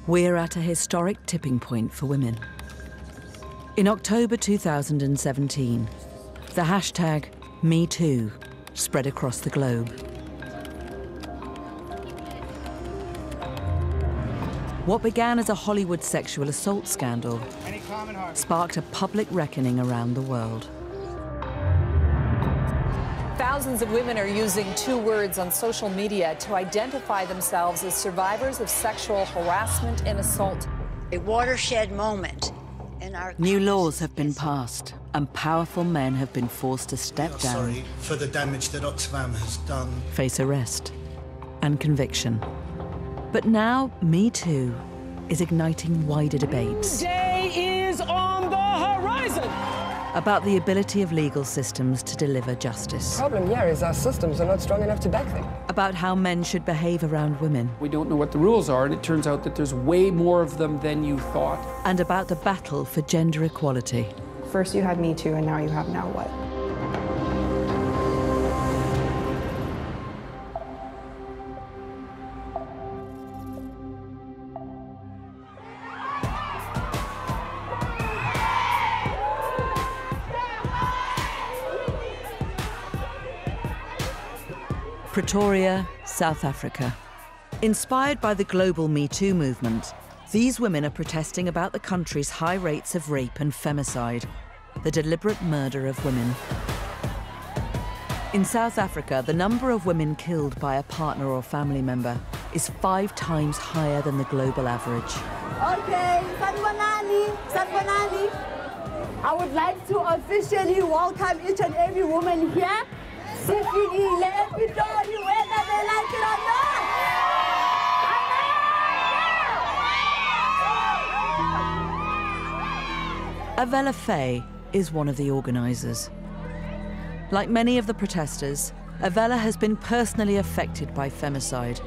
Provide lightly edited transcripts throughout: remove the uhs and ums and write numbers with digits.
We're at a historic tipping point for women. In October 2017, the hashtag #Metoo spread across the globe. What began as a Hollywood sexual assault scandal sparked a public reckoning around the world. Thousands of women are using two words on social media to identify themselves as survivors of sexual harassment and assault. A watershed moment in our New laws have been passed, and powerful men have been forced to step down. Sorry for the damage that Oxfam has done. Face arrest and conviction. But now, Me Too is igniting wider debates. Day is on the horizon! About the ability of legal systems to deliver justice. The problem here is our systems are not strong enough to back them. About how men should behave around women. We don't know what the rules are, and it turns out that there's way more of them than you thought. And about the battle for gender equality. First you had Me Too, and now you have Now What? Pretoria, South Africa. Inspired by the global Me Too movement, these women are protesting about the country's high rates of rape and femicide, the deliberate murder of women. In South Africa, the number of women killed by a partner or family member is 5 times higher than the global average. Okay, Sanbonani. I would like to officially welcome each and every woman here. Sifile Epitori, whether they like it or not. Avella Faye is one of the organisers. Like many of the protesters, Avella has been personally affected by femicide.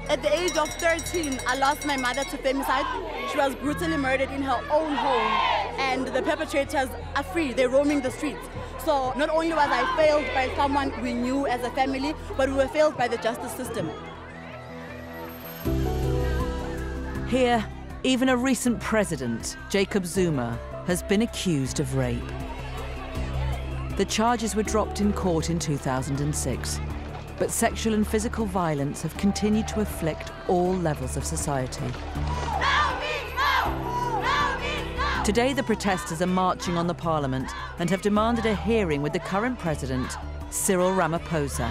At the age of 13, I lost my mother to femicide. She was brutally murdered in her own home, and the perpetrators are free. They're roaming the streets. So not only was I failed by someone we knew as a family, but we were failed by the justice system. Here, even a recent president, Jacob Zuma, has been accused of rape. The charges were dropped in court in 2006, but sexual and physical violence have continued to afflict all levels of society. Today, the protesters are marching on the parliament and have demanded a hearing with the current president, Cyril Ramaphosa.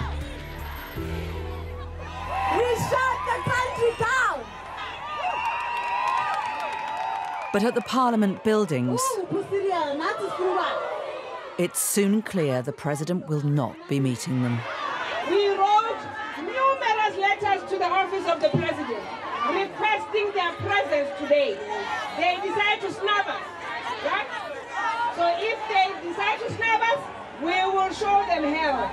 We shut the country down! But at the parliament buildings, it's soon clear the president will not be meeting them. We wrote numerous letters to the office of the president requesting their presence today. They decide to snub us, right? So if they decide to snub us, we will show them hell.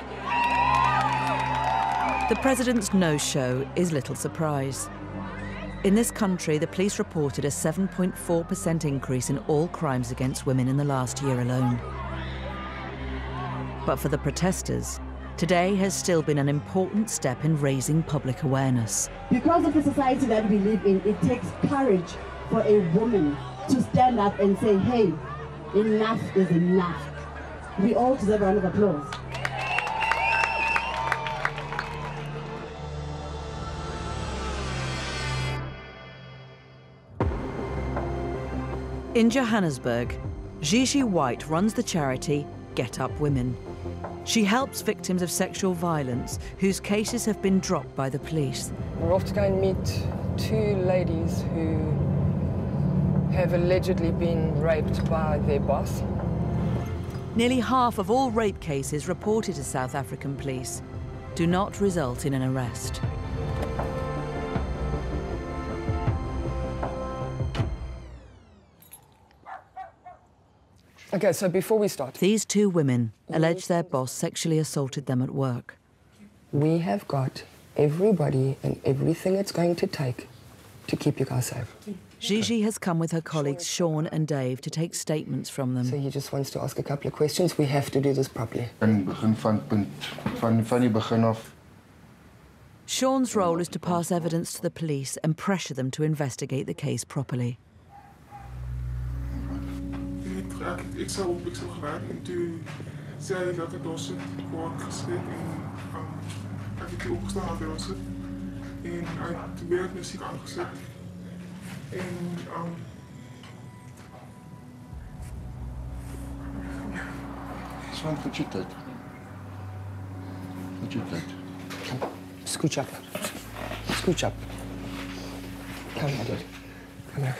The president's no-show is little surprise. In this country, the police reported a 7.4% increase in all crimes against women in the last year alone. But for the protesters, today has still been an important step in raising public awareness. Because of the society that we live in, it takes courage for a woman to stand up and say, hey, enough is enough. We all deserve a round of applause. In Johannesburg, Gigi White runs the charity Get Up Women. She helps victims of sexual violence whose cases have been dropped by the police. We're off to go and meet 2 ladies who have allegedly been raped by their boss. Nearly half of all rape cases reported to South African police do not result in an arrest. Okay, so before we start, these 2 women allege their boss sexually assaulted them at work. We have got everybody and everything it's going to take to keep you guys safe. Gigi has come with her colleagues Sean and Dave to take statements from them. So he just wants to ask a couple of questions. We have to do this properly. Sean's role is to pass evidence to the police and pressure them to investigate the case properly. Ik zou geraakt en toen zei hij dat het was gewoon geschreven en heb ik die opgestaan aan de rossen en uit de werkmuziek aangezet en Swan, put your tijd. Put your tijd. Scooch up. Scooch up. Come here, dude. Come here.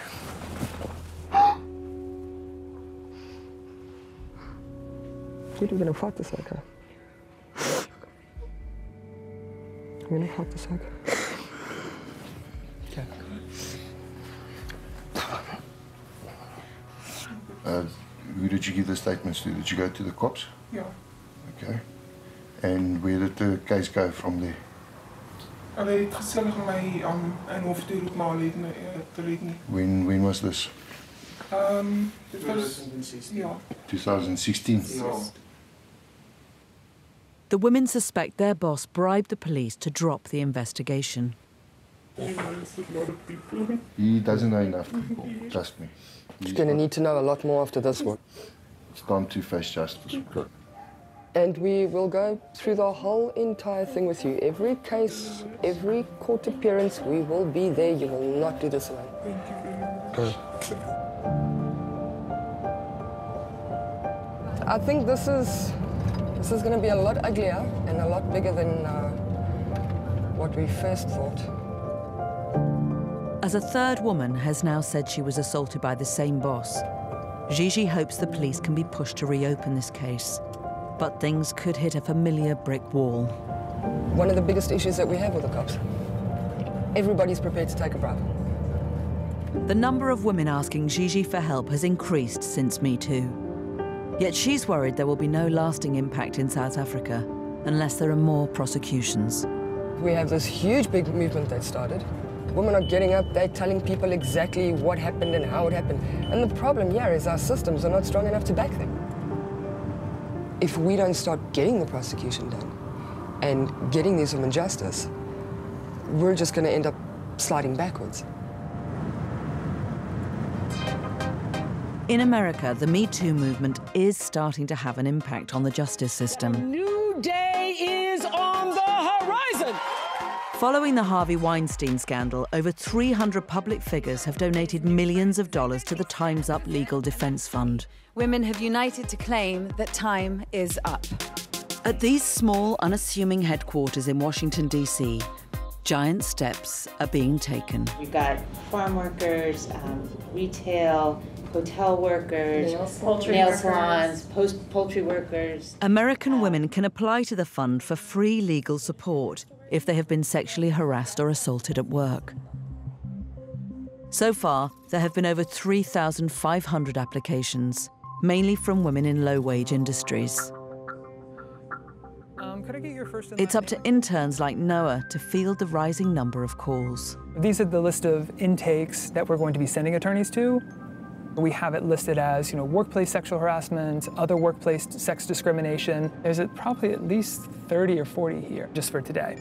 Dude, we're gonna fuck this sucker. We're gonna fuck this sucker. Okay. Who did you give the statements to? Did you go to the cops? Yeah. Okay. And where did the case go from there? Hij heeft gezellig mij een hoofdtuur op mij te rekenen. When was this? Dit was 2016. Ja. 2016? Ja. The women suspect their boss bribed the police to drop the investigation. He doesn't know enough people, trust me. He's going to need to know a lot more after this one. It's time to face justice. And we will go through the whole entire thing with you. Every case, every court appearance, we will be there. You will not do this alone. Good. I think this is going to be a lot uglier and a lot bigger than what we first thought. As a third woman has now said she was assaulted by the same boss, Gigi hopes the police can be pushed to reopen this case. But things could hit a familiar brick wall. One of the biggest issues that we have with the cops, everybody's prepared to take a bribe. The number of women asking Gigi for help has increased since Metoo. Yet she's worried there will be no lasting impact in South Africa unless there are more prosecutions. We have this huge big movement that started. Women are getting up, they're telling people exactly what happened and how it happened. And the problem here is our systems are not strong enough to back them. If we don't start getting the prosecution done and getting these women justice, we're just going to end up sliding backwards. In America, the Me Too movement is starting to have an impact on the justice system. A new day is on the horizon. Following the Harvey Weinstein scandal, over 300 public figures have donated millions of dollars to the Time's Up Legal Defense Fund. Women have united to claim that time is up. At these small, unassuming headquarters in Washington, D.C., giant steps are being taken. We've got farm workers, retail, hotel workers, nail salons, poultry workers. American women can apply to the fund for free legal support if they have been sexually harassed or assaulted at work. So far, there have been over 3,500 applications, mainly from women in low-wage industries. Could I get your first and It's up to interns like Noah to field the rising number of calls. These are the list of intakes that we're going to be sending attorneys to. We have it listed as, workplace sexual harassment, other workplace sex discrimination. There's probably at least 30 or 40 here just for today.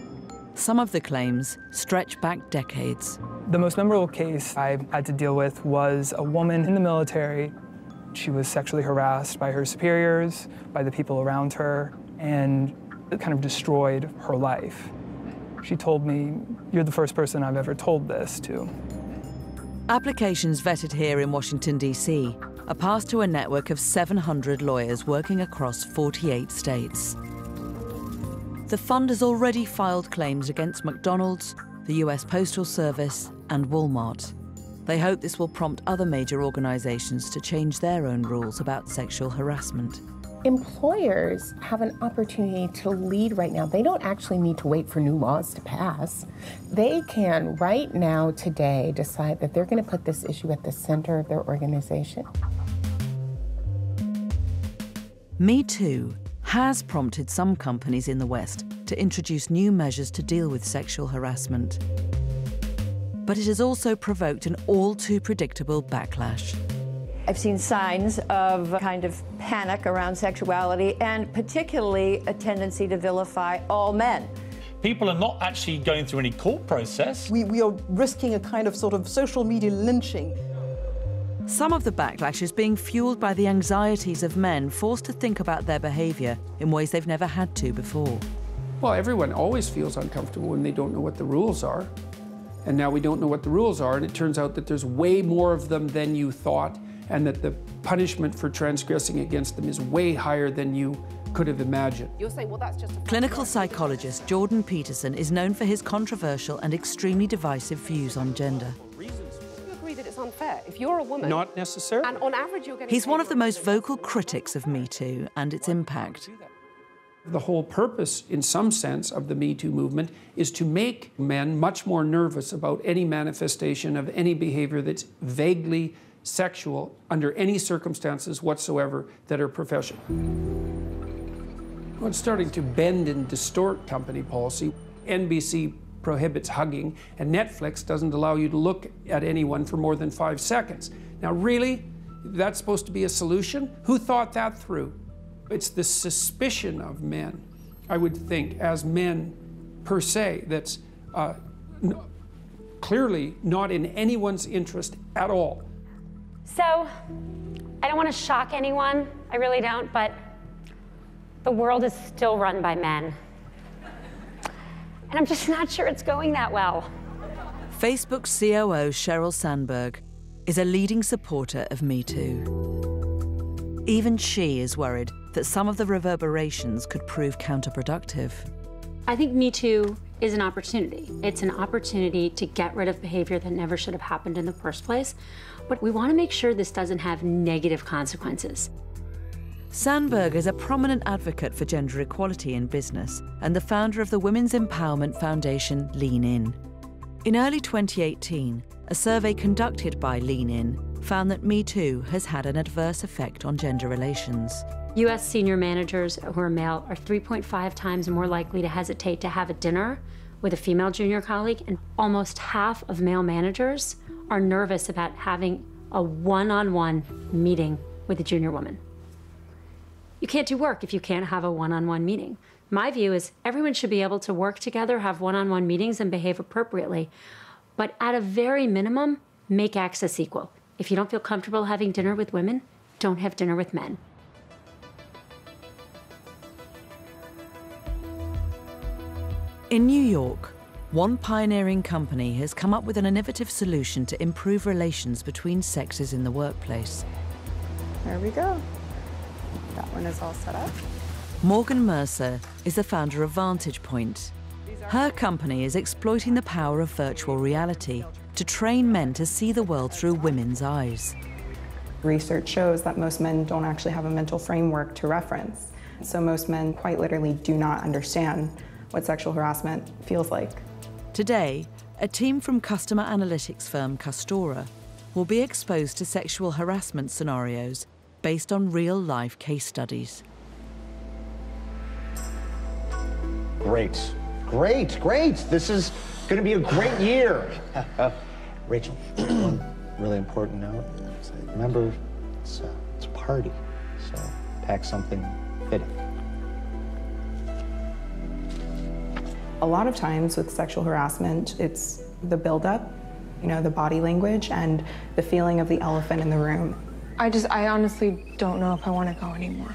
Some of the claims stretch back decades. The most memorable case I had to deal with was a woman in the military. She was sexually harassed by her superiors, by the people around her, and it kind of destroyed her life. She told me, "You're the first person I've ever told this to." Applications vetted here in Washington, D.C. are passed to a network of 700 lawyers working across 48 states. The fund has already filed claims against McDonald's, the US Postal Service, and Walmart. They hope this will prompt other major organizations to change their own rules about sexual harassment. Employers have an opportunity to lead right now. They don't actually need to wait for new laws to pass. They can right now, today, decide that they're going to put this issue at the center of their organization. Me Too has prompted some companies in the West to introduce new measures to deal with sexual harassment. But it has also provoked an all-too-predictable backlash. I've seen signs of kind of panic around sexuality and particularly a tendency to vilify all men. People are not actually going through any court process. We are risking a kind of sort of social media lynching. Some of the backlash is being fueled by the anxieties of men forced to think about their behaviour in ways they've never had to before. Well, everyone always feels uncomfortable when they don't know what the rules are. And now we don't know what the rules are, and it turns out that there's way more of them than you thought, and that the punishment for transgressing against them is way higher than you could have imagined. You're saying, well, that's just a Clinical psychologist Jordan Peterson is known for his controversial and extremely divisive views on gender. Do you agree that it's unfair? If you're a woman... Not necessarily. And on average, you're getting... He's one of the most vocal critics of Metoo and its impact. The whole purpose, in some sense, of the Me Too movement is to make men much more nervous about any manifestation of any behavior that's vaguely sexual under any circumstances whatsoever that are professional. Well, it's starting to bend and distort company policy. NBC prohibits hugging, and Netflix doesn't allow you to look at anyone for more than 5 seconds. Now, really? That's supposed to be a solution? Who thought that through? It's the suspicion of men, I would think, as men per se, that's clearly not in anyone's interest at all. So, I don't want to shock anyone, I really don't, but the world is still run by men. And I'm just not sure it's going that well. Facebook's COO, Sheryl Sandberg, is a leading supporter of Me Too. Even she is worried that some of the reverberations could prove counterproductive. I think Me Too is an opportunity. It's an opportunity to get rid of behavior that never should have happened in the first place. But we want to make sure this doesn't have negative consequences. Sandberg is a prominent advocate for gender equality in business and the founder of the women's empowerment foundation Lean In. In early 2018, a survey conducted by Lean In found that Me Too has had an adverse effect on gender relations. U.S. senior managers who are male are 3.5 times more likely to hesitate to have a dinner with a female junior colleague, and almost half of male managers are nervous about having a one-on-one meeting with a junior woman. You can't do work if you can't have a one-on-one meeting. My view is everyone should be able to work together, have one-on-one meetings, and behave appropriately. But at a very minimum, make access equal. If you don't feel comfortable having dinner with women, don't have dinner with men. In New York, one pioneering company has come up with an innovative solution to improve relations between sexes in the workplace. There we go. That one is all set up. Morgan Mercer is the founder of Vantage Point. Her company is exploiting the power of virtual reality to train men to see the world through women's eyes. Research shows that most men don't actually have a mental framework to reference. So most men quite literally do not understand what sexual harassment feels like. Today, a team from customer analytics firm Castora will be exposed to sexual harassment scenarios based on real-life case studies. Great, great, great. This is going to be a great year. Rachel, one really important note. Remember, it's a party, so pack something fitting. A lot of times with sexual harassment, it's the buildup, the body language and the feeling of the elephant in the room. I honestly don't know if I want to go anymore.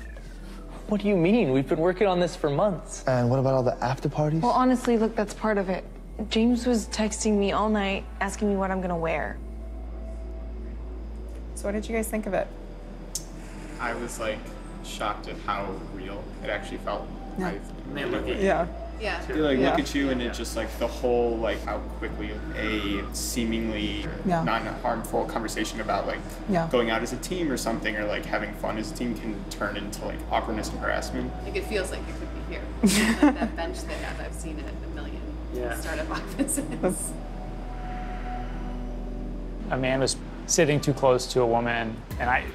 What do you mean? We've been working on this for months. And what about all the after parties? Well, honestly, look, that's part of it. James was texting me all night, asking me what I'm gonna wear. So what did you guys think of it? I was shocked at how real it actually felt. Yeah. Look at you, and it just the whole how quickly a seemingly non-harmful conversation about going out as a team or something, or having fun as a team can turn into awkwardness and harassment. It feels like it could be here. That bench they have, I've seen it a million startup offices. A man was sitting too close to a woman, and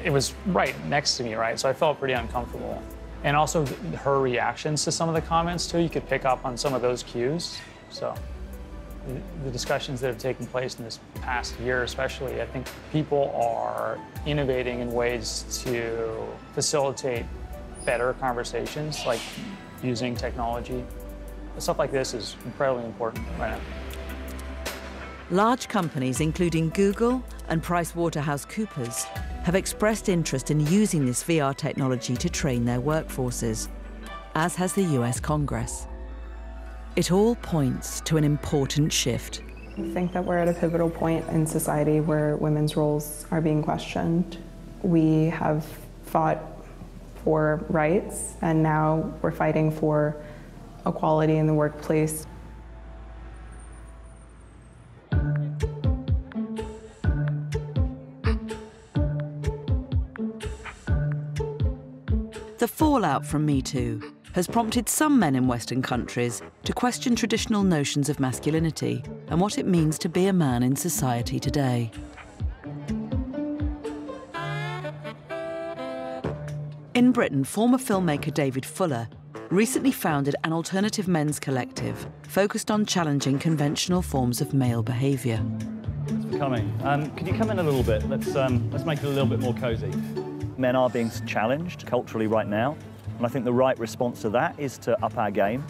it was right next to me, right? So I felt pretty uncomfortable. And also her reactions to some of the comments too, you could pick up on some of those cues. So the discussions that have taken place in this past year especially, I think people are innovating in ways to facilitate better conversations, like using technology. Stuff like this is incredibly important right now. Large companies, including Google and PricewaterhouseCoopers, have expressed interest in using this VR technology to train their workforces, as has the US Congress. It all points to an important shift. I think that we're at a pivotal point in society where women's roles are being questioned. We have fought for rights, and now we're fighting for equality in the workplace. The fallout from Metoo has prompted some men in Western countries to question traditional notions of masculinity and what it means to be a man in society today. In Britain, former filmmaker David Fuller recently founded an alternative men's collective focused on challenging conventional forms of male behaviour. Thanks for coming. Could you come in a little bit? Let's make it a little bit more cosy. Men are being challenged culturally right now, and I think the right response to that is to up our game.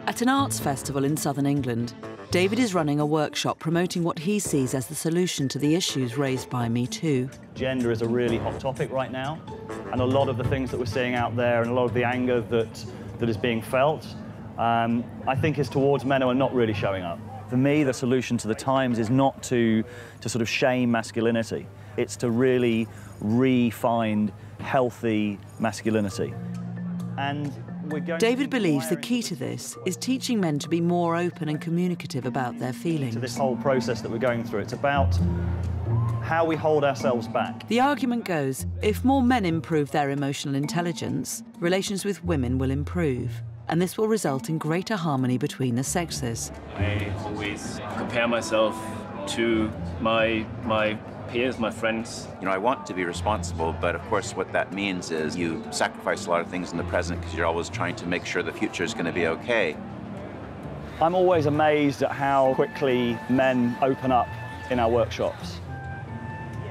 At an arts festival in southern England, David is running a workshop promoting what he sees as the solution to the issues raised by Me Too. Gender is a really hot topic right now, and a lot of the things that we're seeing out there and a lot of the anger that is being felt, I think is towards men who are not really showing up. For me, the solution to the times is not to sort of shame masculinity. It's to really re-find healthy masculinity. And David believes the key to this is teaching men to be more open and communicative about their feelings. To this whole process that we're going through, it's about how we hold ourselves back. The argument goes, if more men improve their emotional intelligence, relations with women will improve, and this will result in greater harmony between the sexes. I always compare myself to my peers, my friends. You know, I want to be responsible, but of course what that means is you sacrifice a lot of things in the present because you're always trying to make sure the future is going to be okay. I'm always amazed at how quickly men open up in our workshops.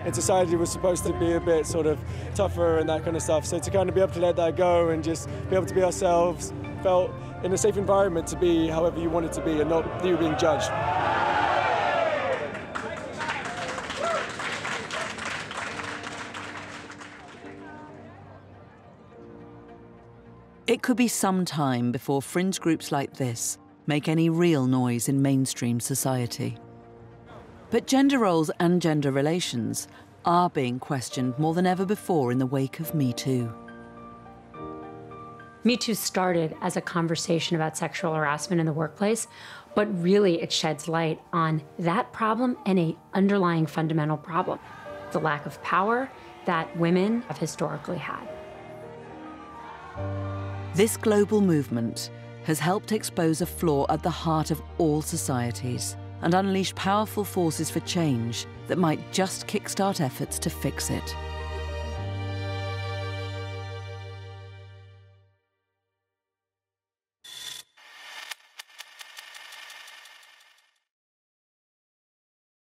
In society, we're supposed to be a bit sort of tougher and that kind of stuff, so to kind of be able to let that go and just be able to be ourselves, felt in a safe environment to be however you wanted to be and not that you're being judged. It could be some time before fringe groups like this make any real noise in mainstream society. But gender roles and gender relations are being questioned more than ever before in the wake of Me Too. Me Too started as a conversation about sexual harassment in the workplace, but really it sheds light on that problem and an underlying fundamental problem, the lack of power that women have historically had. This global movement has helped expose a flaw at the heart of all societies and unleash powerful forces for change that might just kickstart efforts to fix it.